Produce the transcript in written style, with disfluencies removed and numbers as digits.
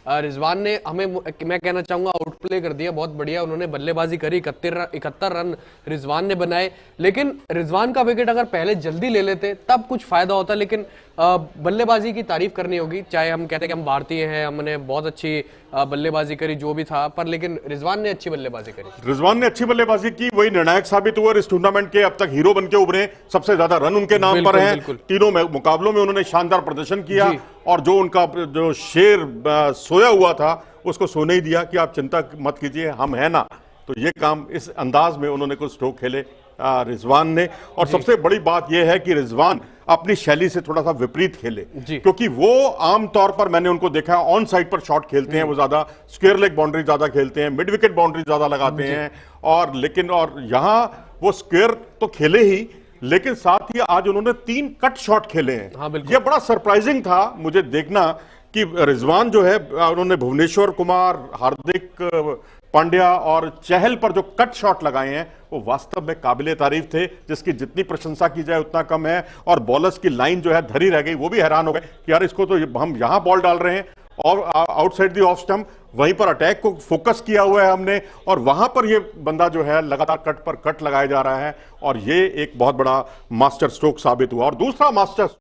रिजवान ने हमें, मैं कहना चाहूंगा, आउटप्ले कर दिया। बहुत बढ़िया उन्होंने बल्लेबाजी करी, 71 रन रिजवान ने बनाए। लेकिन रिजवान का विकेट अगर पहले जल्दी ले लेते तब कुछ फायदा होता। लेकिन बल्लेबाजी की तारीफ करनी होगी, चाहे हम कहते हैं कि हम भारतीय हैं, हमने बहुत अच्छी बल्लेबाजी करी जो भी था, पर लेकिन रिजवान ने अच्छी बल्लेबाजी करी। रिजवान ने अच्छी बल्लेबाजी की, वही निर्णायक साबित हुआ और इस टूर्नामेंट के अब तक हीरो बनके उभरे। सबसे ज्यादा रन उनके नाम पर हैं। तीनों मुकाबलों में उन्होंने शानदार प्रदर्शन किया और जो उनका जो शेर सोया हुआ था उसको सोने ही दिया कि आप चिंता मत कीजिए, हम है ना। तो ये काम इस अंदाज में उन्होंने कुछ स्ट्रोक खेले रिजवान ने। और सबसे बड़ी बात यह है कि रिजवान अपनी शैली से थोड़ा सा विपरीत खेले, क्योंकि वो आमतौर पर मैंने उनको देखा ऑन साइड पर शॉट खेलते हैं, वो ज्यादा स्क्वायर लेग बाउंड्री ज्यादा खेलते हैं, मिड विकेट बाउंड्री ज्यादा लगाते हैं। और यहां वो स्क्वायर तो खेले ही, लेकिन साथ ही आज उन्होंने 3 कट शॉट खेले हैं। हाँ, ये बड़ा सरप्राइजिंग था मुझे देखना कि रिजवान जो है, उन्होंने भुवनेश्वर कुमार, हार्दिक पांड्या और चहल पर जो कट शॉट लगाए हैं वो वास्तव में काबिले तारीफ थे, जिसकी जितनी प्रशंसा की जाए उतना कम है। और बॉलर्स की लाइन जो है धरी रह गई, वो भी हैरान हो गए कि यार इसको तो हम यहां बॉल डाल रहे हैं और आउटसाइड द ऑफ स्टंप, वहीं पर अटैक को फोकस किया हुआ है हमने, और वहां पर ये बंदा जो है लगातार कट पर कट लगाया जा रहा है। और ये एक बहुत बड़ा मास्टर स्ट्रोक साबित हुआ। और दूसरा मास्टर